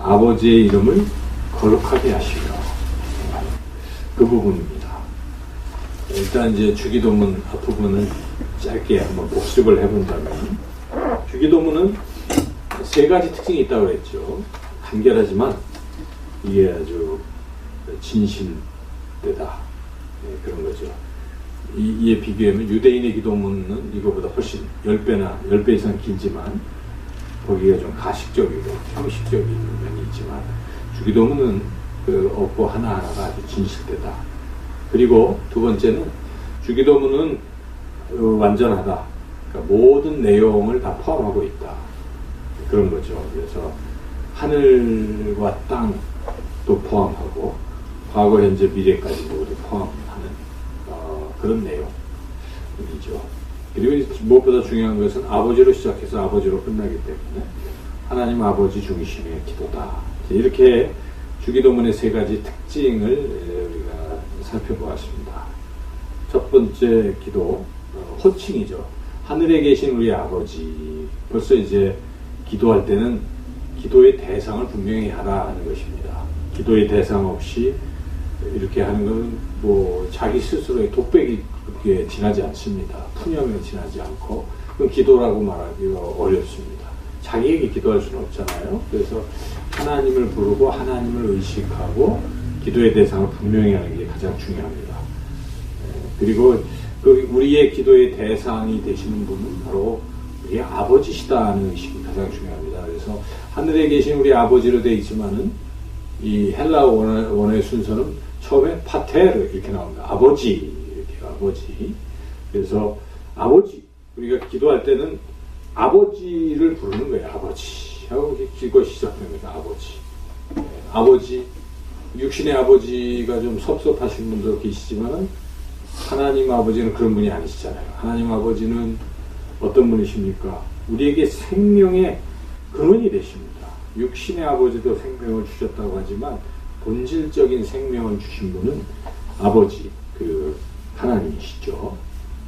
아버지의 이름을 거룩하게 하시며, 그 부분입니다. 일단 이제 주기도문 앞부분을 짧게 한번 복습을 해본다면, 주기도문은 세 가지 특징이 있다고 그랬죠. 간결하지만 이게 아주 진실되다, 그런 거죠. 이에 비교하면 유대인의 기도문은 이거보다 훨씬 10배 이상 길지만 거기가 좀 가식적이고 형식적인 면이 있지만, 주기도문은 그 어구 하나하나가 아주 진실되다. 그리고 두 번째는 주기도문은 완전하다. 그러니까 모든 내용을 다 포함하고 있다, 그런 거죠. 그래서 하늘과 땅도 포함하고 과거, 현재, 미래까지 모두 포함하는 그런 내용이죠. 그리고 무엇보다 중요한 것은 아버지로 시작해서 아버지로 끝나기 때문에 하나님 아버지 중심의 기도다. 이렇게 주기도문의 세 가지 특징을 우리가 살펴보았습니다. 첫 번째 기도, 호칭이죠. 하늘에 계신 우리 아버지. 벌써 이제 기도할 때는 기도의 대상을 분명히 하라 하는 것입니다. 기도의 대상 없이 이렇게 하는 건 뭐 자기 스스로의 독백에 지나지 않습니다. 푸념에 지나지 않고, 그건 기도라고 말하기가 어렵습니다. 자기에게 기도할 수는 없잖아요. 그래서 하나님을 부르고 하나님을 의식하고 기도의 대상을 분명히 하는 게 가장 중요합니다. 그리고 우리의 기도의 대상이 되시는 분은 바로 우리의 아버지시다는 의식이 가장 중요합니다. 그래서 하늘에 계신 우리 아버지로 되어 있지만은 이 헬라 원어의 순서는 처음에 파테르 이렇게 나옵니다. 아버지, 이렇게 아버지. 그래서 아버지, 우리가 기도할 때는 아버지를 부르는 거예요. 아버지 하고 기도 시작됩니다. 아버지. 아버지, 육신의 아버지가 좀 섭섭하신 분도 계시지만은 하나님 아버지는 그런 분이 아니시잖아요. 하나님 아버지는 어떤 분이십니까? 우리에게 생명의 근원이 되십니다. 육신의 아버지도 생명을 주셨다고 하지만 본질적인 생명을 주신 분은 아버지, 그 하나님이시죠.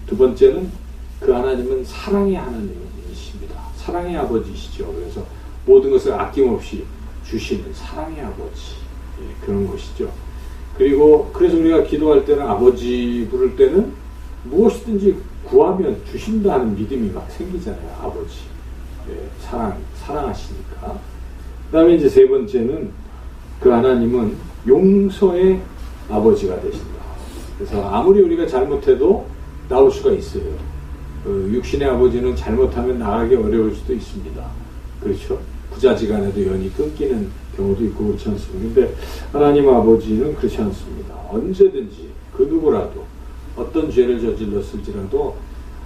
두 번째는 그 하나님은 사랑의 하나님이십니다. 사랑의 아버지시죠. 그래서 모든 것을 아낌없이 주시는 사랑의 아버지, 그런 것이죠. 그리고 그래서 우리가 기도할 때는 아버지 부를 때는 무엇이든지 구하면 주신다 하는 믿음이 막 생기잖아요. 아버지, 사랑하시니까. 그 다음에 이제 세 번째는 그 하나님은 용서의 아버지가 되신다. 그래서 아무리 우리가 잘못해도 나올 수가 있어요. 육신의 아버지는 잘못하면 나가기 어려울 수도 있습니다. 그렇죠? 부자지간에도 연이 끊기는 경우도 있고 그렇지 않습니까? 근데 하나님 아버지는 그렇지 않습니다. 언제든지 그 누구라도 어떤 죄를 저질렀을지라도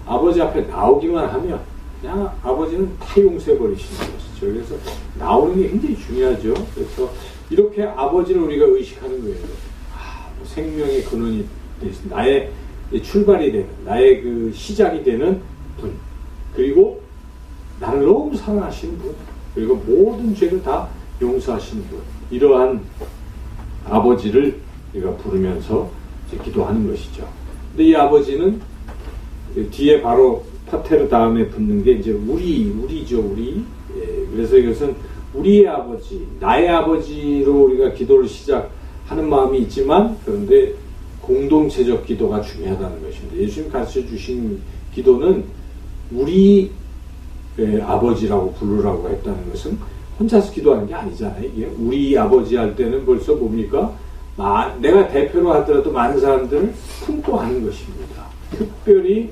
아버지 앞에 나오기만 하면 그냥 아버지는 다 용서해 버리시는 것이죠. 그래서 나오는 게 굉장히 중요하죠. 그래서 이렇게 아버지를 우리가 의식하는 거예요. 뭐 생명의 근원이 되신, 나의 출발이 되는, 나의 그 시작이 되는 분, 그리고 나를 너무 사랑하시는 분, 그리고 모든 죄를 다 용서하시는 분, 이러한 아버지를 우리가 부르면서 이제 기도하는 것이죠. 근데 이 아버지는 뒤에 바로 파테르 다음에 붙는 게 이제 우리죠, 우리. 그래서 이것은 우리의 아버지, 나의 아버지로 우리가 기도를 시작하는 마음이 있지만, 그런데 공동체적 기도가 중요하다는 것입니다. 예수님 가르쳐 주신 기도는 우리 아버지라고 부르라고 했다는 것은 혼자서 기도하는 게 아니잖아요. 우리 아버지 할 때는 벌써 뭡니까? 내가 대표로 하더라도 많은 사람들을 품고 하는 것입니다. 특별히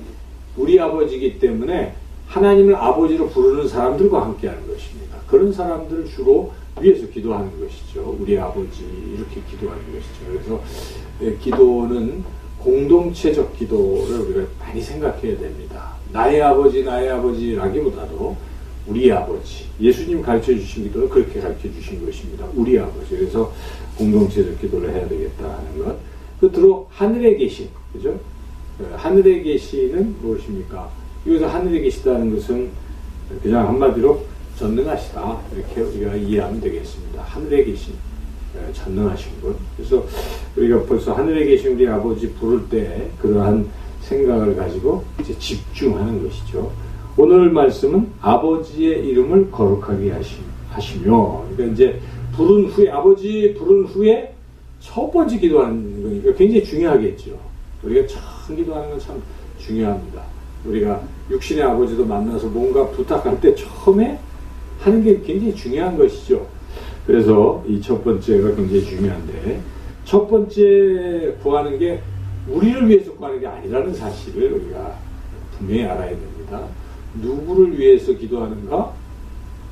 우리 아버지이기 때문에 하나님을 아버지로 부르는 사람들과 함께 하는 것입니다. 그런 사람들을 주로 위해서 기도하는 것이죠. 우리 아버지, 이렇게 기도하는 것이죠. 그래서 기도는 공동체적 기도를 우리가 많이 생각해야 됩니다. 나의 아버지라기보다도 우리 아버지. 예수님 가르쳐 주신 기도는 그렇게 가르쳐 주신 것입니다. 우리 아버지. 그래서 공동체적 기도를 해야 되겠다 하는 것. 끝으로 하늘에 계신, 그죠? 하늘에 계시는 무엇입니까? 여기서 하늘에 계시다는 것은 그냥 한마디로 전능하시다, 이렇게 우리가 이해하면 되겠습니다. 하늘에 계신, 전능하신 분. 그래서 우리가 벌써 하늘에 계신 우리 아버지 부를 때 그러한 생각을 가지고 이제 집중하는 것이죠. 오늘 말씀은 아버지의 이름을 거룩하게 하시며, 그러니까 이제 부른 후에, 아버지 부른 후에 첫 번째 기도하는 거니까 굉장히 중요하겠죠. 우리가 처음 기도하는 건 참 중요합니다. 우리가 육신의 아버지도 만나서 뭔가 부탁할 때 처음에 하는 게 굉장히 중요한 것이죠. 그래서 이 첫 번째가 굉장히 중요한데, 첫 번째 구하는 게 우리를 위해서 구하는 게 아니라는 사실을 우리가 분명히 알아야 됩니다. 누구를 위해서 기도하는가?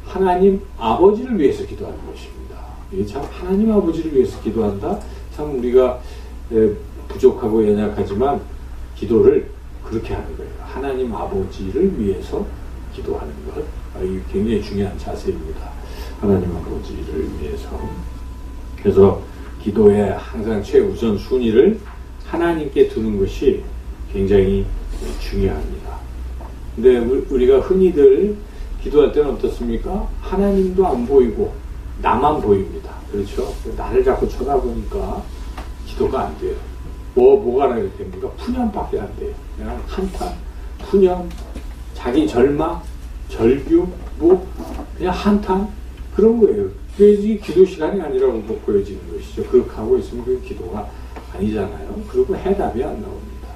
하나님 아버지를 위해서 기도하는 것입니다. 이게 참 하나님 아버지를 위해서 기도한다? 참 우리가 부족하고 연약하지만 기도를 그렇게 하는 거예요. 하나님 아버지를 위해서 기도하는 것. 이게 굉장히 중요한 자세입니다. 하나님 아버지를 위해서. 그래서 기도의 항상 최우선 순위를 하나님께 두는 것이 굉장히 중요합니다. 근데 우리가 흔히들 기도할 때는 어떻습니까? 하나님도 안 보이고 나만 보입니다. 그렇죠? 나를 자꾸 쳐다보니까 기도가 안 돼요. 뭐가 나게 됩니까? 푸념밖에 안 돼요. 그냥 한탄, 푸념, 자기 절망, 절규, 그냥 한탄, 그런 거예요. 그게 기도 시간이 아니라고 보여지는 것이죠. 그렇게 하고 있으면 그게 기도가 아니잖아요. 그리고 해답이 안 나옵니다.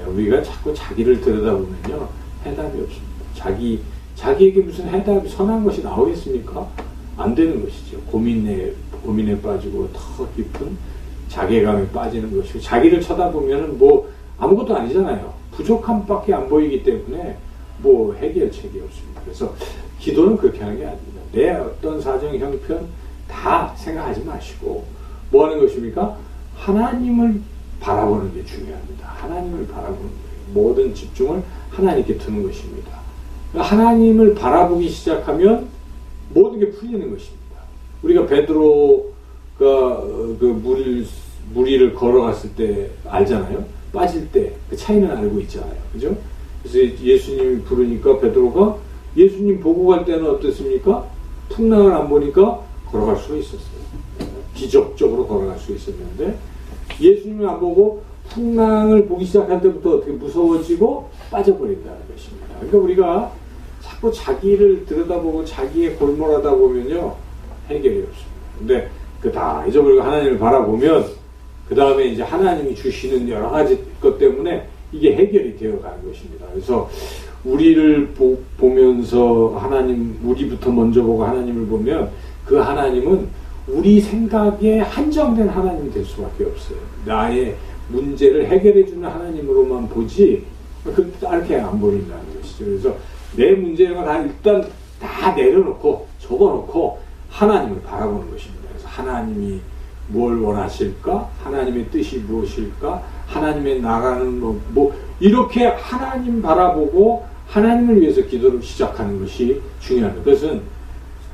우리가 자꾸 자기를 들여다보면요, 해답이 없습니다. 자기에게 무슨 해답이 선한 것이 나오겠습니까? 안 되는 것이죠. 고민에 빠지고 더 깊은 자괴감에 빠지는 것이고, 자기를 쳐다보면은 아무것도 아니잖아요. 부족함밖에 안 보이기 때문에 해결책이 없습니다. 그래서 기도는 그렇게 하는 게 아닙니다. 내 어떤 사정, 형편 다 생각하지 마시고 뭐 하는 것입니까? 하나님을 바라보는 게 중요합니다. 하나님을 바라보는 거예요. 모든 집중을 하나님께 두는 것입니다. 하나님을 바라보기 시작하면 모든 게 풀리는 것입니다. 우리가 베드로가 무리를 걸어갔을 때 알잖아요. 빠질 때 그 차이는 알고 있잖아요. 그죠? 그래서 예수님이 부르니까 베드로가 예수님 보고 갈 때는 어땠습니까? 풍랑을 안 보니까 걸어갈 수 있었어요. 기적적으로 걸어갈 수 있었는데, 예수님을 안 보고 풍랑을 보기 시작할 때부터 어떻게 무서워지고 빠져버린다는 것입니다. 그러니까 우리가 자꾸 자기를 들여다보고 자기에 골몰하다 보면요, 해결이 없습니다. 근데 그 다 잊어버리고 하나님을 바라보면 그 다음에 이제 하나님이 주시는 여러 가지 것 때문에 이게 해결이 되어가는 것입니다. 그래서 우리를 보면서 우리부터 먼저 보고 하나님을 보면 그 하나님은 우리 생각에 한정된 하나님이 될 수밖에 없어요. 나의 문제를 해결해주는 하나님으로만 보지 그렇게 안 보인다는 것이죠. 그래서 내 문제가 다 일단 다 내려놓고 적어놓고 하나님을 바라보는 것입니다. 그래서 하나님이 뭘 원하실까? 하나님의 뜻이 무엇일까? 하나님의 나라는 이렇게 하나님 바라보고 하나님을 위해서 기도를 시작하는 것이 중요합니다. 그것은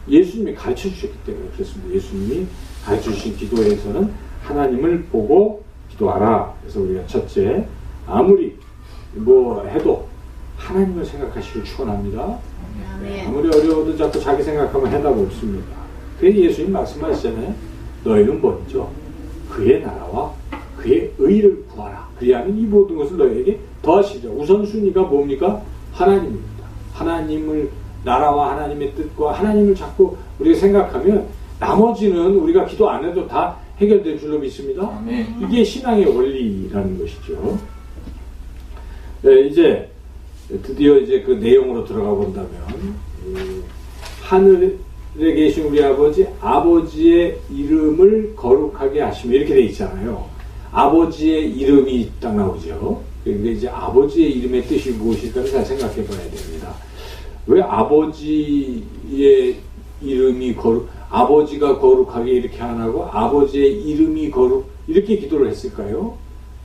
예수님이 가르쳐 주셨기 때문에 그렇습니다. 예수님이 가르쳐 주신 기도에서는 하나님을 보고 기도하라. 그래서 우리가 첫째, 아무리 해도 하나님을 생각하시길 축원합니다. 아무리 어려워도 자꾸 자기 생각하면 해답 없습니다. 그래서 예수님 말씀하시잖아요. 너희는 먼저 그의 나라와 그의 의를 구하라. 그리하면 이 모든 것을 너희에게 더하시리라. 우선순위가 뭡니까? 하나님입니다. 하나님을, 나라와 하나님의 뜻과 하나님을 자꾸 우리가 생각하면 나머지는 우리가 기도 안 해도 다 해결될 줄로 믿습니다. 이게 신앙의 원리라는 것이죠. 네, 이제 드디어 그 내용으로 들어가 본다면, 하늘에 계신 우리 아버지의 이름을 거룩하게 하시며, 이렇게 돼 있잖아요. 아버지의 이름이 딱 나오죠. 그런데 이제 아버지의 이름의 뜻이 무엇일까를 잘 생각해 봐야 됩니다. 왜 아버지의 이름이 아버지가 거룩하게 이렇게 안 하고 아버지의 이름이 이렇게 기도를 했을까요?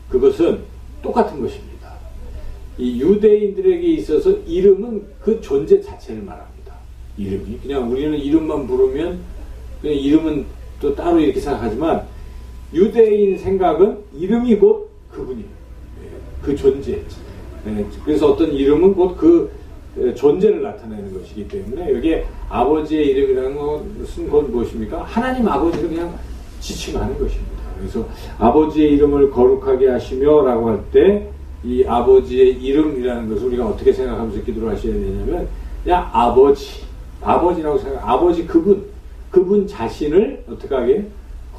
그것은 똑같은 것입니다. 이 유대인들에게 있어서 이름은 그 존재 자체를 말합니다. 이름이. 그냥 우리는 이름만 부르면 그냥 이름은 또 따로 이렇게 생각하지만 유대인 생각은 이름이 곧 그분이에요. 그 존재. 그래서 어떤 이름은 곧 그 존재를 나타내는 것이기 때문에 여기에 아버지의 이름이라는 것은 곧 무엇입니까? 하나님 아버지를 그냥 지칭하는 것입니다. 그래서 아버지의 이름을 거룩하게 하시며 라고 할 때 이 아버지의 이름이라는 것을 우리가 어떻게 생각하면서 기도를 하셔야 되냐면 그냥 아버지라고 생각, 아버지 그분, 그분 자신을 어떻게 하게?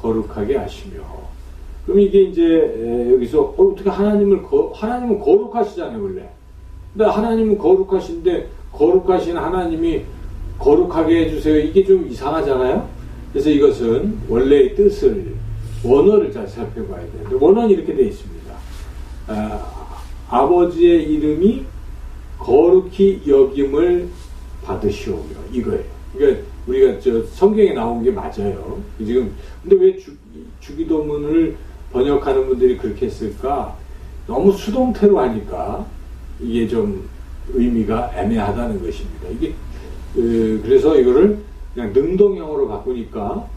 거룩하게 하시며. 그럼 이게 이제 여기서 어떻게 하나님은 거룩하시잖아요, 원래. 근데 하나님은 거룩하신데 거룩하신 하나님이 거룩하게 해주세요. 이게 좀 이상하잖아요. 그래서 이것은 원래의 뜻을, 원어를 잘 살펴봐야 돼요. 원어는 이렇게 되어 있습니다. 아버지의 이름이 거룩히 여김을 받으시오며, 이거예요. 그러니까 우리가 성경에 나온 게 맞아요. 지금 근데 왜 주기도문을 번역하는 분들이 그렇게 했을까? 너무 수동태로 하니까 이게 좀 의미가 애매하다는 것입니다. 이게 그래서 이거를 그냥 능동형으로 바꾸니까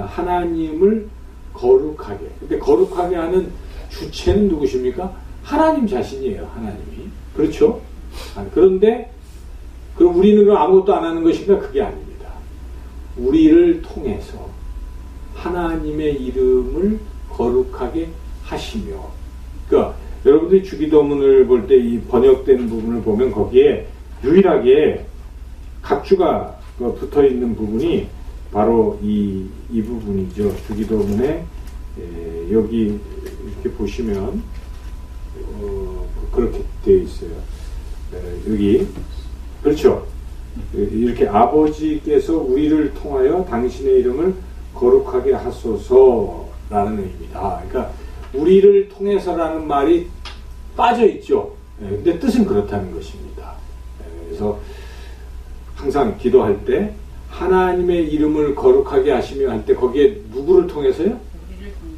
하나님을 거룩하게. 근데 거룩하게 하는 주체는 누구십니까? 하나님 자신이에요. 하나님이. 그렇죠? 그런데 그럼 우리는 아무것도 안 하는 것인가? 그게 아닙니다. 우리를 통해서 하나님의 이름을 거룩하게 하시며. 그러니까 여러분들이 주기도문을 볼 때 이 번역된 부분을 보면 거기에 유일하게 각주가 붙어 있는 부분이 바로 이 부분이죠. 주기도문에 여기 이렇게 보시면 그렇게 되어 있어요. 여기 그렇죠. 이렇게 아버지께서 우리를 통하여 당신의 이름을 거룩하게 하소서라는 의미다. 그러니까 우리를 통해서라는 말이 빠져 있죠. 근데 뜻은 그렇다는 것입니다. 그래서 항상 기도할 때 하나님의 이름을 거룩하게 하시며 할 때 거기에 누구를 통해서요?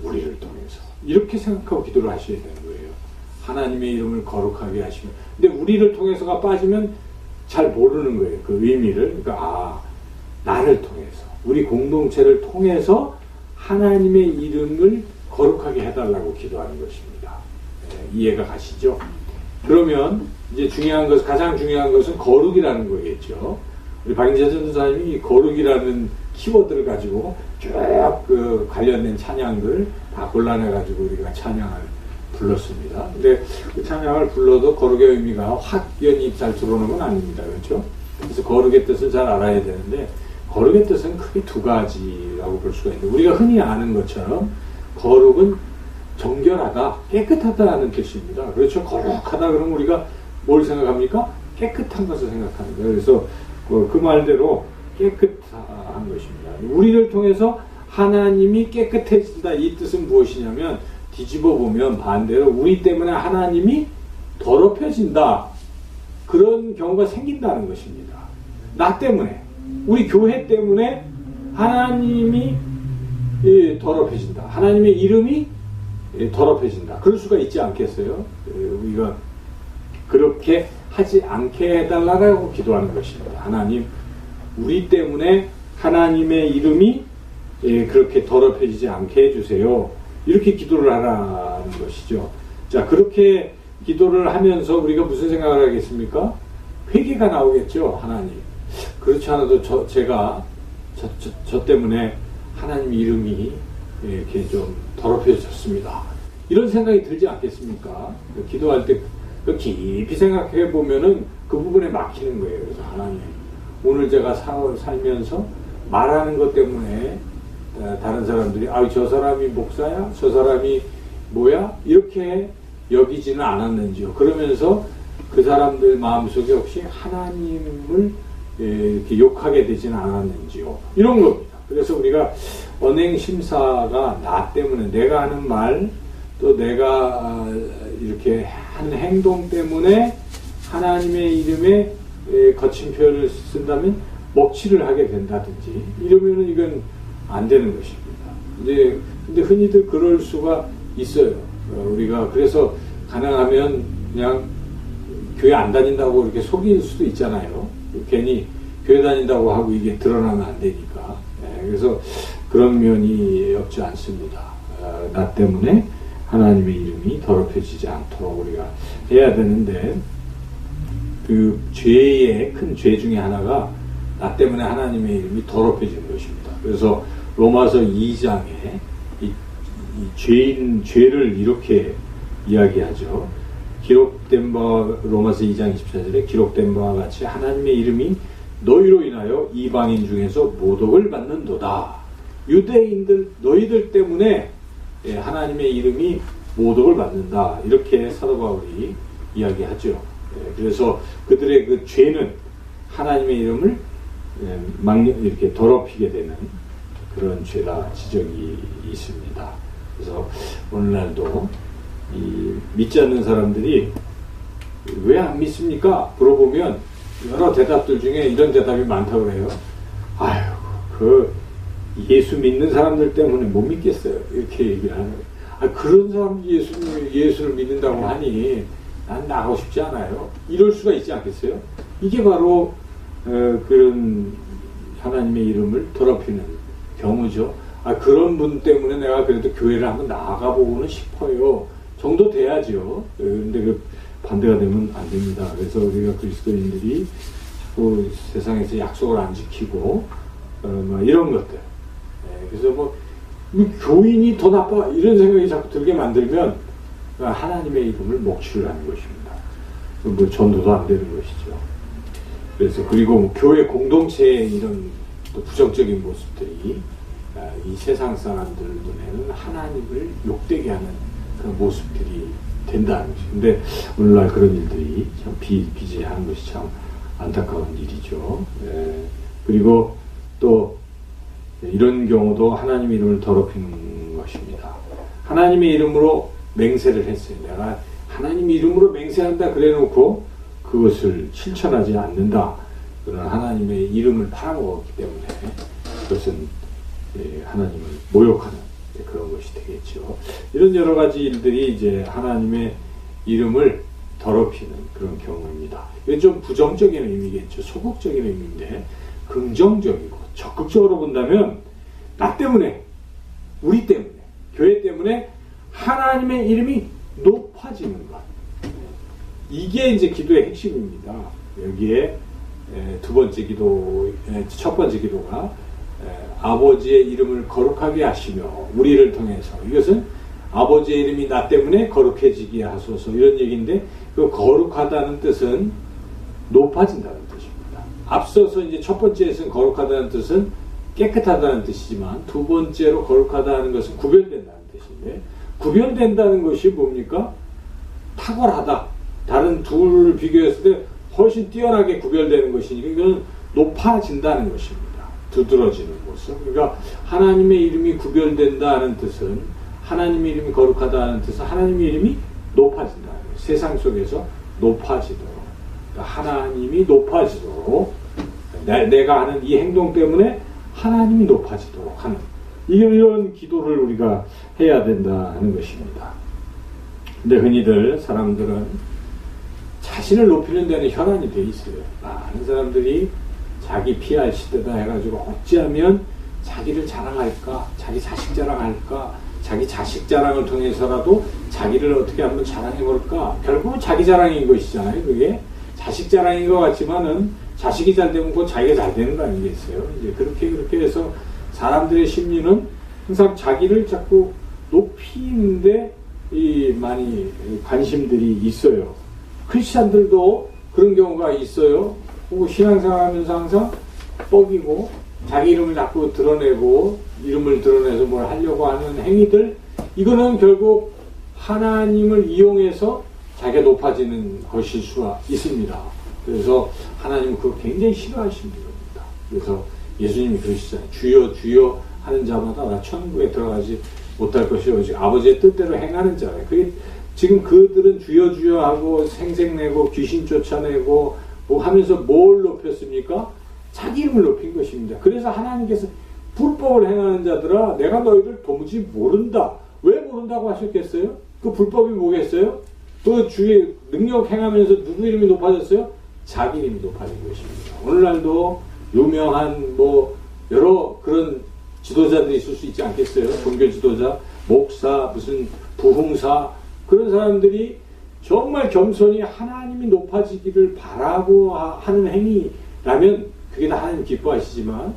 우리를 통해서. 이렇게 생각하고 기도를 하셔야 되는 거예요. 하나님의 이름을 거룩하게 하시며. 근데 우리를 통해서가 빠지면 잘 모르는 거예요. 그 의미를. 그러니까 나를 통해서, 우리 공동체를 통해서 하나님의 이름을 거룩하게 해달라고 기도하는 것입니다. 이해가 가시죠? 그러면 이제 가장 중요한 것은 거룩이라는 거겠죠. 우리 박인재 전도사님이 거룩이라는 키워드를 가지고 쭉 그 관련된 찬양들 다 골라내가지고 우리가 찬양을 불렀습니다. 근데 그 찬양을 불러도 거룩의 의미가 확연히 잘 들어오는 건 아닙니다. 그렇죠? 그래서 거룩의 뜻을 잘 알아야 되는데, 거룩의 뜻은 크게 두 가지라고 볼 수가 있는데, 우리가 흔히 아는 것처럼 거룩은 정결하다, 깨끗하다는 뜻입니다. 그렇죠? 거룩하다 그러면 우리가 뭘 생각합니까? 깨끗한 것을 생각합니다. 그래서 그 말대로 깨끗한 것입니다. 우리를 통해서 하나님이 깨끗해진다, 이 뜻은 무엇이냐면, 뒤집어 보면 반대로 우리 때문에 하나님이 더럽혀진다, 그런 경우가 생긴다는 것입니다. 나 때문에, 우리 교회 때문에 하나님이 더럽혀진다, 하나님의 이름이 더럽혀진다, 그럴 수가 있지 않겠어요? 우리가 그렇게 하지 않게 해달라고 기도하는 것입니다. 하나님, 우리 때문에 하나님의 이름이 그렇게 더럽혀지지 않게 해주세요, 이렇게 기도를 하라는 것이죠. 자, 그렇게 기도를 하면서 우리가 무슨 생각을 하겠습니까? 회개가 나오겠죠. 하나님, 그렇지 않아도 제가 저 때문에 하나님 이름이 이렇게 좀 더럽혀졌습니다, 이런 생각이 들지 않겠습니까? 기도할 때 깊이 생각해 보면은 그 부분에 막히는 거예요. 그래서 하나님, 오늘 제가 살면서 말하는 것 때문에 다른 사람들이 저 사람이 목사야? 저 사람이 뭐야? 이렇게 여기지는 않았는지요. 그러면서 그 사람들 마음속에 혹시 하나님을 이렇게 욕하게 되지는 않았는지요. 이런 겁니다. 그래서 우리가 언행심사가 나 때문에, 내가 하는 말, 또 내가 이렇게 하는 행동 때문에 하나님의 이름에 거친 표현을 쓴다면 먹칠을 하게 된다든지 이러면은 이건 안 되는 것입니다. 근데 흔히들 그럴 수가 있어요. 우리가 그래서 가능하면 그냥 교회 안 다닌다고 이렇게 속일 수도 있잖아요. 괜히 교회 다닌다고 하고 이게 드러나면 안 되니까. 그래서 그런 면이 없지 않습니다. 나 때문에 하나님의 이름이 더럽혀지지 않도록 우리가 해야 되는데, 그 죄의 큰 죄 중에 하나가 나 때문에 하나님의 이름이 더럽혀지는 것입니다. 그래서 로마서 2장에 이 죄를 이렇게 너희로 인하여 이방인 중에서 모독을 받는도다. 유대인들 너희들 때문에 하나님의 이름이 모독을 받는다. 이렇게 사도 바울이 이야기하죠. 그래서 그들의 그 죄는 하나님의 이름을 이렇게 더럽히게 되는 그런 죄다 지적이 있습니다. 그래서 오늘날도 이 믿지 않는 사람들이 왜 안 믿습니까? 물어보면 여러 대답들 중에 이런 대답이 많다고 그래요. 아유, 그 예수 믿는 사람들 때문에 못 믿겠어요. 이렇게 얘기를 하는 거예요. 아, 그런 사람이 예수를 믿는다고 하니 난 나가고 싶지 않아요. 이럴 수가 있지 않겠어요? 이게 바로 그런 하나님의 이름을 더럽히는 경우죠. 아, 그런 분 때문에 내가 그래도 교회를 한번 나가보고는 싶어요. 정도 돼야죠. 그런데 그 반대가 되면 안 됩니다. 그래서 우리가 그리스도인들이 자꾸 세상에서 약속을 안 지키고 뭐 이런 것들. 그래서 뭐 교인이 더 나빠 이런 생각이 자꾸 들게 만들면 하나님의 이름을 먹칠을 하는 것입니다. 뭐 전도도 안 되는 것이죠. 그래서 그리고 뭐 교회 공동체의 이런 또 부정적인 모습들이 이 세상 사람들 눈에는 하나님을 욕되게 하는 그런 모습들이 된다는 것이죠. 근데 오늘날 그런 일들이 참 비일비재한 것이 참 안타까운 일이죠. 그리고 또 이런 경우도 하나님의 이름을 더럽히는 것입니다. 하나님의 이름으로 맹세를 했어요. 내가 하나님의 이름으로 맹세한다 그래 놓고 그것을 실천하지 않는다. 그런 하나님의 이름을 팔아먹었기 때문에 그것은 하나님을 모욕하는 그런 것이 되겠죠. 이런 여러 가지 일들이 이제 하나님의 이름을 더럽히는 그런 경우입니다. 이건 좀 부정적인 의미겠죠. 소극적인 의미인데 긍정적이고 적극적으로 본다면 나 때문에, 우리 때문에, 교회 때문에 하나님의 이름이 높아지는 것. 이게 이제 기도의 핵심입니다. 여기에 두 번째 기도, 첫 번째 기도가 아버지의 이름을 거룩하게 하시며 우리를 통해서, 이것은 아버지의 이름이 나 때문에 거룩해지게 하소서 이런 얘기인데, 그 거룩하다는 뜻은 높아진다는 뜻입니다. 앞서서 이제 첫 번째에서는 거룩하다는 뜻은 깨끗하다는 뜻이지만 두 번째로 거룩하다는 것은 구별된다는 뜻인데, 구별된다는 것이 뭡니까? 탁월하다. 다른 둘을 비교했을 때 훨씬 뛰어나게 구별되는 것이니까 이건 높아진다는 것입니다. 두드러지는 모습. 그러니까 하나님의 이름이 구별된다는 뜻은, 하나님의 이름이 거룩하다는 뜻은 하나님의 이름이 높아진다는 거예요. 세상 속에서 높아지도록. 그러니까 하나님이 높아지도록, 내가 하는 이 행동 때문에 하나님이 높아지도록 하는, 이런 기도를 우리가 해야 된다는 것입니다. 근데 흔히들 사람들은 자신을 높이는 데는 혈안이 돼 있어요. 많은 사람들이 자기 PR 시대다 해가지고 어찌하면 자기를 자랑할까, 자기 자식 자랑할까, 자기 자식 자랑을 통해서라도 자기를 어떻게 한번 자랑해볼까. 결국은 자기 자랑인 것이잖아요. 그게 자식 자랑인 것 같지만은 자식이 잘 되면 곧 자기가 잘 되는 거 아니겠어요. 이제 그렇게 해서 사람들의 심리는 항상 자기를 자꾸 높이는데 많이 관심들이 있어요. 크리스찬들도 그런 경우가 있어요. 신앙생활 하면서 항상 뻐기고 자기 이름을 자꾸 드러내고 이름을 드러내서 뭘 하려고 하는 행위들, 이거는 결국 하나님을 이용해서 자기가 높아지는 것일 수가 있습니다. 그래서 하나님은 그거 굉장히 싫어하시는 겁니다. 그래서 예수님이 그러시잖아요. 주여 주여 하는 자마다 나 천국에 들어가지 못할 것이 오직 아버지의 뜻대로 행하는 자예요. 그게 지금 그들은 주여 주여 하고 생색내고 귀신 쫓아내고 뭐 하면서 뭘 높였습니까? 자기 이름을 높인 것입니다. 그래서 하나님께서 불법을 행하는 자들아 내가 너희를 도무지 모른다. 왜 모른다고 하셨겠어요? 그 불법이 뭐겠어요? 그 주의 능력 행하면서 누구 이름이 높아졌어요? 자기 이름이 높아진 것입니다. 오늘날도 유명한 뭐 여러 그런 지도자들이 있을 수 있지 않겠어요? 종교 지도자, 목사, 무슨 부흥사, 그런 사람들이 정말 겸손히 하나님이 높아지기를 바라고 하는 행위라면 그게 다 하나님 기뻐하시지만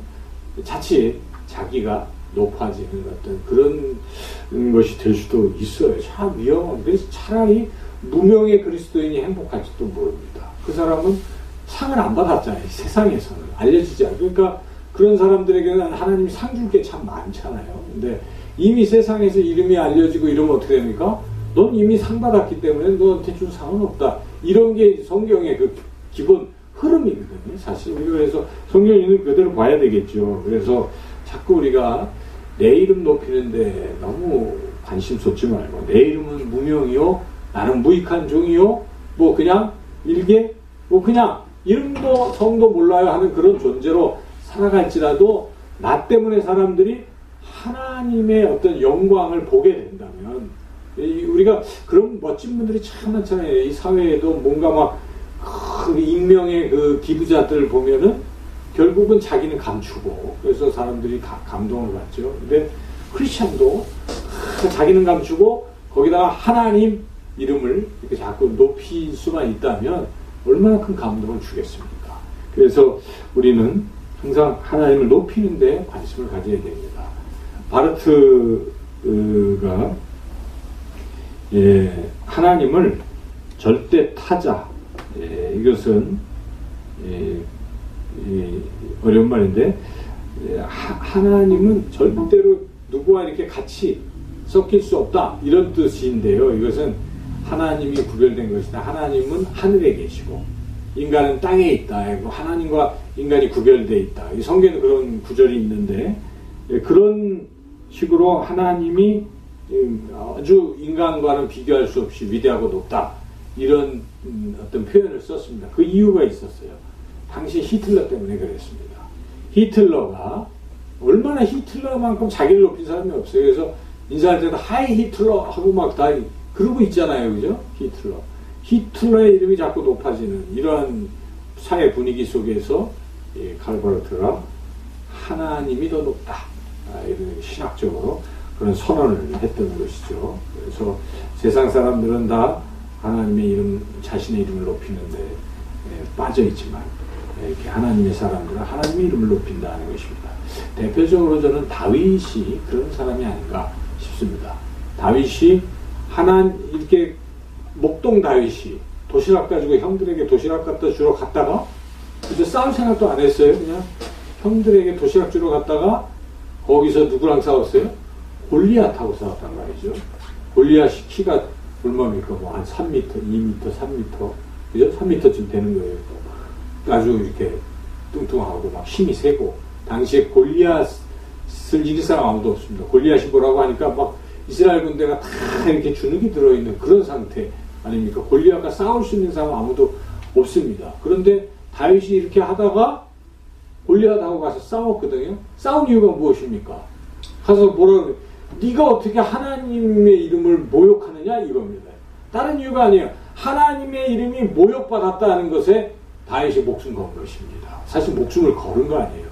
자칫 자기가 높아지는 어떤 그런 것이 될 수도 있어요. 참 위험한. 그래서 차라리 무명의 그리스도인이 행복할지도 모릅니다. 그 사람은 상을 안 받았잖아요. 세상에서는 알려지지 않아요. 그러니까 그런 사람들에게는 하나님이 상 줄 게 참 많잖아요. 근데 이미 세상에서 이름이 알려지고 이러면 어떻게 됩니까? 넌 이미 상 받았기 때문에 너한테 줄 상은 없다. 이런 게 성경의 그 기본 흐름이거든요. 사실 그래서 성경 있는 그대로 봐야 되겠죠. 그래서 자꾸 우리가 내 이름 높이는데 너무 관심 쏟지 말고, 내 이름은 무명이요, 나는 무익한 종이요, 뭐 그냥 일개, 뭐 그냥 이름도 성도 몰라요 하는 그런 존재로 살아갈지라도 나 때문에 사람들이 하나님의 어떤 영광을 보게 된다면, 우리가 그런 멋진 분들이 참 많잖아요. 이 사회에도 뭔가 막 그 익명의 그 기부자들을 보면은 결국은 자기는 감추고, 그래서 사람들이 감동을 받죠. 근데 크리스찬도 자기는 감추고 거기다가 하나님 이름을 이렇게 자꾸 높일 수만 있다면 얼마나 큰 감동을 주겠습니까? 그래서 우리는 항상 하나님을 높이는 데 관심을 가져야 됩니다. 바르트가 하나님을 절대 타자, 이것은 어려운 말인데, 하나님은 절대로 누구와 이렇게 같이 섞일 수 없다, 이런 뜻인데요. 이것은 하나님이 구별된 것이다. 하나님은 하늘에 계시고 인간은 땅에 있다. 하나님과 인간이 구별되어 있다. 이 성경에 그런 구절이 있는데, 그런 식으로 하나님이 아주 인간과는 비교할 수 없이 위대하고 높다, 이런 어떤 표현을 썼습니다. 그 이유가 있었어요. 당시 히틀러 때문에 그랬습니다. 히틀러가 얼마나, 히틀러만큼 자기를 높인 사람이 없어요. 그래서 인사할 때도 하이 히틀러 하고 막 다 그러고 있잖아요. 그죠? 히틀러의 이름이 자꾸 높아지는 이러한 사회 분위기 속에서 칼 바르트가 하나님이 더 높다, 이런 신학적으로 그런 선언을 했던 것이죠. 그래서 세상 사람들은 다 하나님의 이름, 자신의 이름을 높이는데 빠져 있지만, 이렇게 하나님의 사람들은 하나님의 이름을 높인다는 것입니다. 대표적으로 저는 다윗이 그런 사람이 아닌가 싶습니다. 다윗이 이렇게 목동 다윗이 도시락 가지고 형들에게 도시락 갖다 주러 갔다가 이제 싸울 생각도 안 했어요. 그냥 형들에게 도시락 주러 갔다가 거기서 누구랑 싸웠어요? 골리앗하고 싸웠단 말이죠. 골리앗이 키가 얼마입니까? 뭐 한 3m, 2m, 3m, 그죠? 3m쯤 되는 거예요. 아주 이렇게 뚱뚱하고 막 힘이 세고, 당시에 골리앗을 이길 사람 아무도 없습니다. 골리앗이 뭐라고 하니까 막 이스라엘 군대가 다 이렇게 주눅이 들어있는 그런 상태 아닙니까? 골리앗과 싸울 수 있는 사람 아무도 없습니다. 그런데 다윗이 이렇게 하다가 골리앗하고 가서 싸웠거든요. 싸운 이유가 무엇입니까? 가서 뭐라 그래? 네가 어떻게 하나님의 이름을 모욕하느냐, 이겁니다. 다른 이유가 아니에요. 하나님의 이름이 모욕받았다는 것에 다윗이 목숨 건 것입니다. 사실 목숨을 걸은 거 아니에요.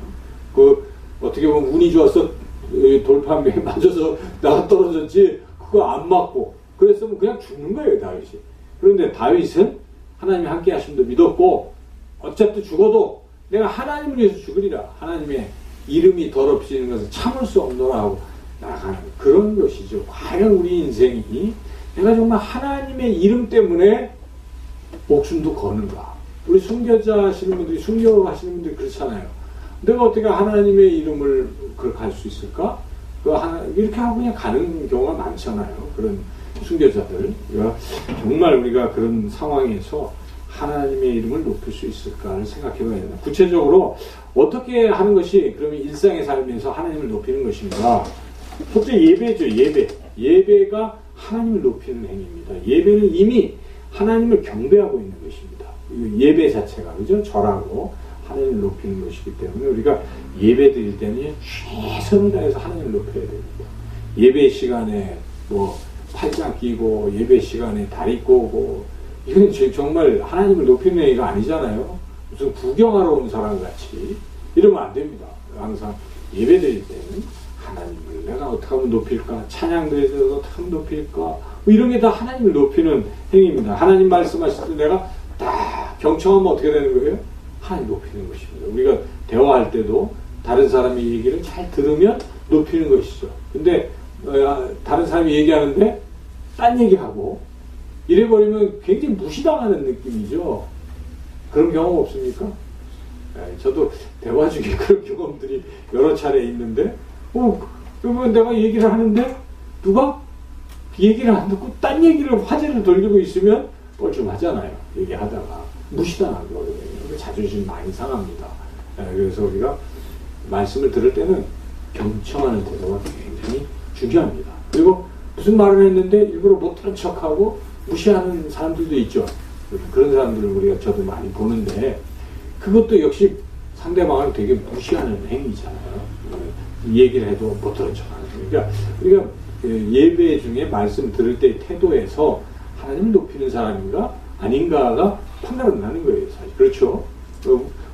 어떻게 보면 운이 좋아서 돌판매에 맞아서 나가 떨어졌지, 그거 안 맞고 그랬으면 그냥 죽는 거예요, 다윗이. 그런데 다윗은 하나님이 함께 하심도 믿었고, 어차피 죽어도 내가 하나님을 위해서 죽으리라, 하나님의 이름이 더럽히는 것을 참을 수 없노라 하고 나가는 그런 것이죠. 과연 우리 인생이 내가 정말 하나님의 이름 때문에 목숨도 거는가? 우리 순교자 하시는 분들이, 순교하시는 분들이 그렇잖아요. 내가 어떻게 하나님의 이름을 그렇게 할 수 있을까? 이렇게 하고 그냥 가는 경우가 많잖아요. 그런 순교자들. 정말 우리가 그런 상황에서 하나님의 이름을 높일 수 있을까를 생각해 봐야 된다. 구체적으로 어떻게 하는 것이 그러면 일상의 삶에서 하나님을 높이는 것인가? 첫째, 예배죠. 예배가 하나님을 높이는 행위입니다. 예배는 이미 하나님을 경배하고 있는 것입니다. 예배 자체가, 그죠? 절하고 하나님을 높이는 것이기 때문에 우리가 예배 드릴 때는 최선을 다해서 하나님을 높여야 됩니다. 예배 시간에 뭐 팔짱 끼고, 예배 시간에 다리 꼬고, 이건 정말 하나님을 높이는 행위가 아니잖아요. 무슨 구경하러 온 사람 같이 이러면 안 됩니다. 항상 예배 드릴 때는 하나님을 내가 어떻게 하면 높일까? 찬양 드릴 때 어떻게 하면 높일까? 뭐 이런 게 다 하나님을 높이는 행위입니다. 하나님 말씀하실 때 내가 딱 경청하면 어떻게 되는 거예요? 하나님 높이는 것입니다. 우리가 대화할 때도 다른 사람의 얘기를 잘 들으면 높이는 것이죠. 근데 다른 사람이 얘기하는데 딴 얘기하고 이래버리면 굉장히 무시당하는 느낌이죠. 그런 경험 없습니까? 저도 대화 중에 그런 경험들이 여러 차례 있는데, 그러면 내가 얘기를 하는데, 누가 얘기를 안 듣고 딴 얘기를 화제를 돌리고 있으면 뻘쭘하잖아요. 얘기하다가. 무시당하는 거거든요. 자존심 많이 상합니다. 그래서 우리가 말씀을 들을 때는 경청하는 태도가 굉장히 중요합니다. 그리고 무슨 말을 했는데 일부러 못 들은 척하고 무시하는 사람들도 있죠. 그런 사람들을 우리가 저도 많이 보는데, 그것도 역시 상대방을 되게 무시하는 행위잖아요. 얘기를 해도 못 들은 척하는. 그러니까 우리가 예배 중에 말씀 들을 때의 태도에서 하나님을 높이는 사람인가 아닌가가 판단은 나는 거예요, 사실. 그렇죠?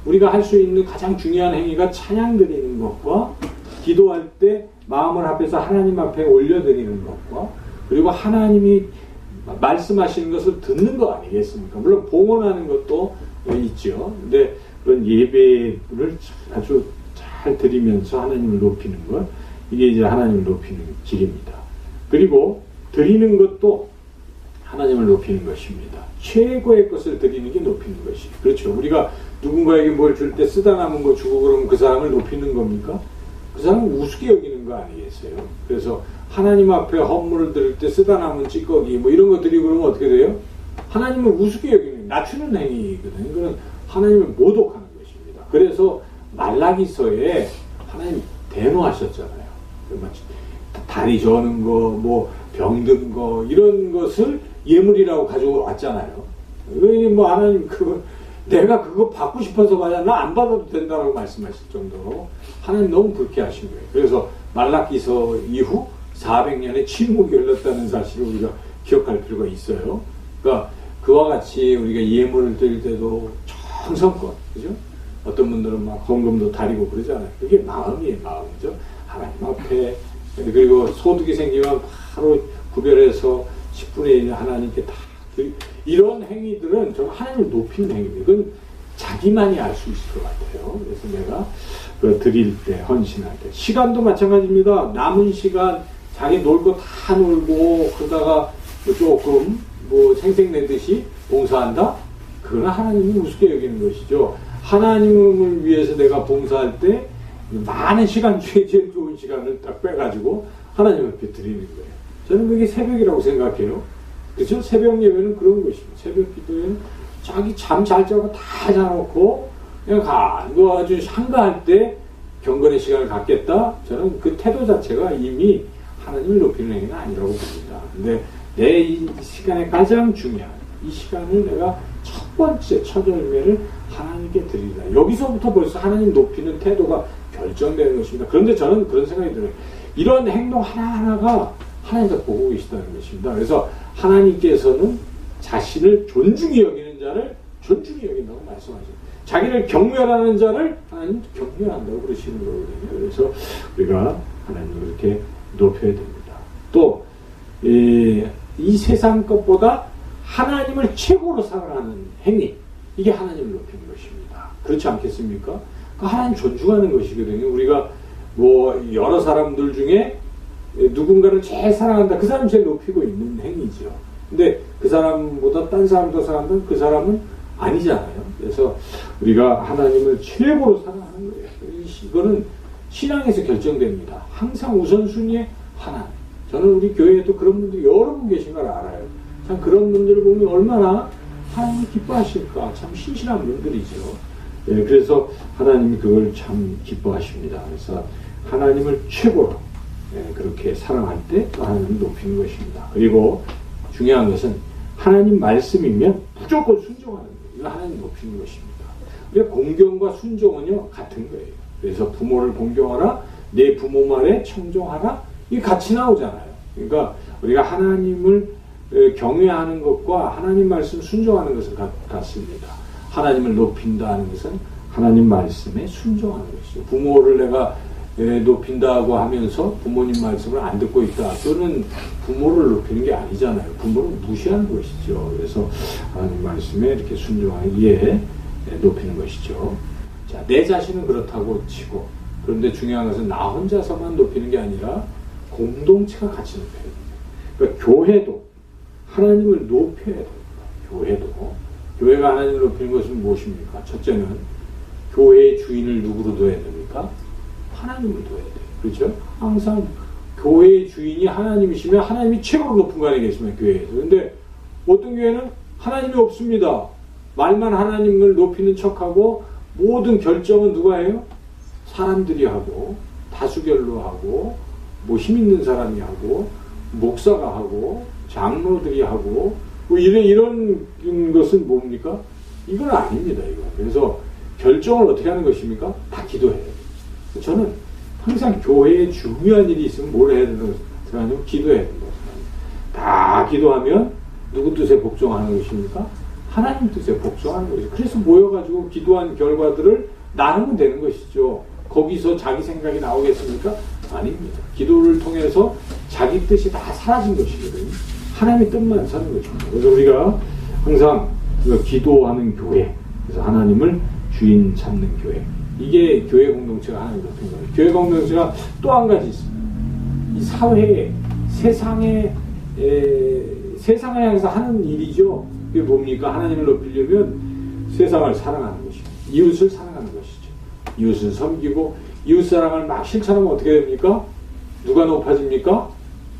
우리가 할 수 있는 가장 중요한 행위가 찬양 드리는 것과 기도할 때 마음을 합해서 하나님 앞에 올려드리는 것과 그리고 하나님이 말씀하시는 것을 듣는 거 아니겠습니까? 물론 봉헌하는 것도 있죠. 근데 그런 예배를 아주 잘 드리면서 하나님을 높이는 것, 이게 이제 하나님을 높이는 길입니다. 그리고 드리는 것도 하나님을 높이는 것입니다. 최고의 것을 드리는 게 높이는 것이. 그렇죠. 우리가 누군가에게 뭘 줄 때 쓰다 남은 거 주고 그러면 그 사람을 높이는 겁니까? 그 사람은 우습게 여기는 거 아니겠어요? 그래서 하나님 앞에 헌물을 드릴 때 쓰다 남은 찌꺼기 뭐 이런 거 드리고 그러면 어떻게 돼요? 하나님을 우습게 여기는, 낮추는 행위거든요. 그건 하나님을 모독하는 것입니다. 그래서 말라기서에 하나님 대노하셨잖아요. 다리 저는 거, 뭐 병든 거 이런 것을 예물이라고 가지고 왔잖아요. 왜 뭐 하나님 내가 그거 받고 싶어서 말이야 나 안 받아도 된다고 말씀하실 정도로 하나님 너무 불쾌하신 거예요. 그래서 말라기서 이후 400년의 침묵이 흘렀다는 사실을 우리가 기억할 필요가 있어요. 그러니까 그와 같이 우리가 예물을 드릴 때도 정성껏, 그죠? 어떤 분들은 막 헌금도 다리고 그러잖아요. 그게 마음이에요, 마음이죠. 하나님 앞에. 그리고 소득이 생기면 바로 구별해서 10분의 1 하나님께 다 이런 행위들은 정말 하나님을 높이는 행위입니다. 그건 자기만이 알 수 있을 것 같아요. 그래서 내가 그 드릴 때, 헌신할 때. 시간도 마찬가지입니다. 남은 시간, 자기 놀 거 다 놀고, 그러다가 조금 뭐 생색내듯이 봉사한다? 그건 하나님이 우습게 여기는 것이죠. 하나님을 위해서 내가 봉사할 때 많은 시간 중에 제일 좋은 시간을 딱 빼가지고 하나님 앞에 드리는 거예요. 저는 그게 새벽이라고 생각해요. 그렇죠? 새벽 예배는 그런 것입니다. 새벽 기도에는 자기 잠 잘 자고 다 자놓고 그냥 뭐 아주 한가할 때 경건의 시간을 갖겠다? 저는 그 태도 자체가 이미 하나님을 높이는 행위는 아니라고 봅니다. 근데 내 이 시간에 가장 중요한 이 시간을 내가 첫 번째 첫 열매를 하나님께 드리다. 여기서부터 벌써 하나님 높이는 태도가 결정되는 것입니다. 그런데 저는 그런 생각이 들어요. 이런 행동 하나하나가 하나님께서 보고 계시다는 것입니다. 그래서 하나님께서는 자신을 존중히 여기는 자를 존중히 여긴다고 말씀하시죠. 자기를 경멸하는 자를 하나님 경멸한다고 그러시는 거거든요. 그래서 우리가 하나님을 그렇게 높여야 됩니다. 또 이 세상 것보다 하나님을 최고로 사랑하는 행위, 이게 하나님을 높이는 것입니다. 그렇지 않겠습니까? 하나님 존중하는 것이거든요. 우리가 뭐 여러 사람들 중에 누군가를 제일 사랑한다. 그 사람 제일 높이고 있는 행위죠. 근데 그 사람보다 딴 사람 더 사랑한다면 그 사람은 아니잖아요. 그래서 우리가 하나님을 최고로 사랑하는 거예요. 이거는 신앙에서 결정됩니다. 항상 우선순위에 하나님. 저는 우리 교회에도 그런 분들이 여러 분 계신 걸 알아요. 참 그런 분들을 보면 얼마나 하나님이 기뻐하실까. 참 신실한 분들이죠. 예, 그래서 하나님이 그걸 참 기뻐하십니다. 그래서 하나님을 최고로 그렇게 사랑할 때 하나님을 높이는 것입니다. 그리고 중요한 것은 하나님 말씀이면 무조건 순종하는 거예요. 이거 하나님 높이는 것입니다. 우리가 공경과 순종은요 같은 거예요. 그래서 부모를 공경하라, 내 부모 말에 청종하라, 이게 같이 나오잖아요. 그러니까 우리가 하나님을 경외하는 것과 하나님 말씀 순종하는 것은 같습니다. 하나님을 높인다는 것은 하나님 말씀에 순종하는 것이죠. 부모를 내가 높인다고 하면서 부모님 말씀을 안 듣고 있다. 그거는 부모를 높이는 게 아니잖아요. 부모를 무시하는 것이죠. 그래서 하나님 말씀에 이렇게 순종하기에 높이는 것이죠. 자, 내 자신은 그렇다고 치고, 그런데 중요한 것은 나 혼자서만 높이는 게 아니라 공동체가 같이 높여야 됩니다. 그러니까 교회도 하나님을 높여야 됩니다. 교회도. 교회가 하나님을 높이는 것은 무엇입니까? 첫째는 교회의 주인을 누구로 둬야 됩니까? 하나님을 둬야 돼요. 그렇죠? 항상 교회의 주인이 하나님이시면 하나님이 최고로 높은 거 아니겠습니까? 교회에서. 근데 어떤 교회는 하나님이 없습니다. 말만 하나님을 높이는 척하고 모든 결정은 누가 해요? 사람들이 하고 다수결로 하고 뭐 힘 있는 사람이 하고 목사가 하고 장로들이 하고 뭐 이런 것은 뭡니까? 이건 아닙니다. 이거. 그래서 결정을 어떻게 하는 것입니까? 다 기도해요. 저는 항상 교회에 중요한 일이 있으면 뭘 해야 된다고 생각하냐면 기도해야 된다고 생각합니다. 다 기도하면 누구 뜻에 복종하는 것입니까? 하나님 뜻에 복종하는 것이죠. 그래서 모여가지고 기도한 결과들을 나누면 되는 것이죠. 거기서 자기 생각이 나오겠습니까? 아닙니다. 기도를 통해서 자기 뜻이 다 사라진 것이거든요. 하나님의 뜻만 사는 것입니다. 그래서 우리가 항상 기도하는 교회, 그래서 하나님을 주인 삼는 교회, 이게 교회 공동체가 하나님 높인 거예요. 교회 공동체가 또 한 가지 있습니다. 이 사회에, 세상을 향해서 하는 일이죠. 그게 뭡니까? 하나님을 높이려면 세상을 사랑하는 것이죠. 이웃을 사랑하는 것이죠. 이웃을 섬기고 이웃사랑을 막 실천하면 어떻게 됩니까? 누가 높아집니까?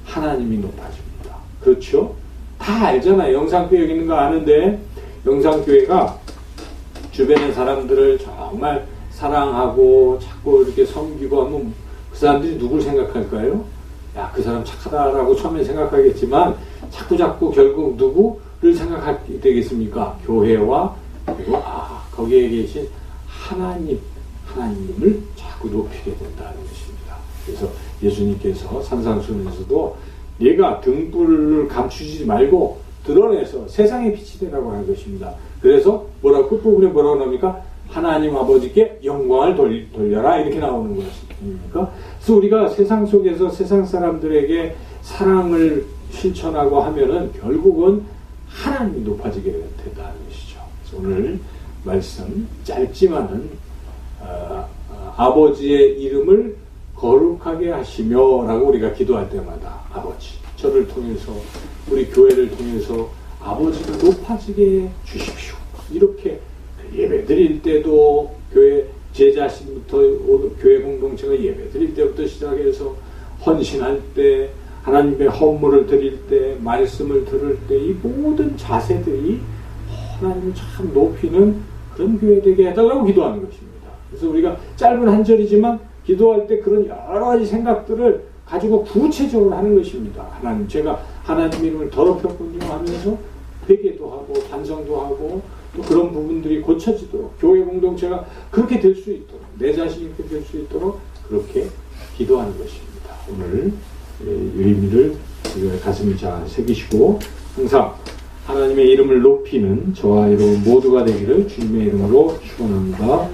하나님이 높아집니다. 그렇죠? 다 알잖아요. 영상교회 여기 있는 거 아는데 영상교회가 주변의 사람들을 정말 사랑하고 자꾸 이렇게 섬기고 하면 그 사람들이 누굴 생각할까요? 야, 그 사람 착하다라고 처음에 생각하겠지만 자꾸 결국 누구를 생각하게 되겠습니까? 교회와 그리고 거기에 계신 하나님을 자꾸 높이게 된다는 것입니다. 그래서 예수님께서 산상수훈에서도 얘가 등불을 감추지 말고 드러내서 세상의 빛이 되라고 하는 것입니다. 그래서 끝부분에 뭐라고 나옵니까? 하나님 아버지께 영광을 돌려라 이렇게 나오는 것입니까? 그래서 우리가 세상 속에서 세상 사람들에게 사랑을 실천하고 하면은 결국은 하나님이 높아지게 된다는 것이죠. 그래서 오늘 말씀 짧지만은 아버지의 이름을 거룩하게 하시며 라고 우리가 기도할 때마다 아버지, 저를 통해서 우리 교회를 통해서 아버지가 높아지게 주십시오. 이렇게 예배 드릴 때도 교회 제 자신부터 교회 공동체가 예배 드릴 때부터 시작해서 헌신할 때 하나님의 헌물을 드릴 때 말씀을 들을 때 이 모든 자세들이 하나님을 참 높이는 그런 교회 되게 해달라고 기도하는 것입니다. 그래서 우리가 짧은 한 절이지만 기도할 때 그런 여러 가지 생각들을 가지고 구체적으로 하는 것입니다. 하나님, 제가 하나님 이름을 더럽혔군요 하면서 회개도 하고 반성도 하고 또 그런 부분들이 고쳐지도록 교회 공동체가 그렇게 될 수 있도록 내 자신이 그렇게 될 수 있도록 그렇게 기도하는 것입니다. 오늘 의미를 가슴에 잘 새기시고 항상 하나님의 이름을 높이는 저와 여러분 모두가 되기를 주님의 이름으로 축원합니다.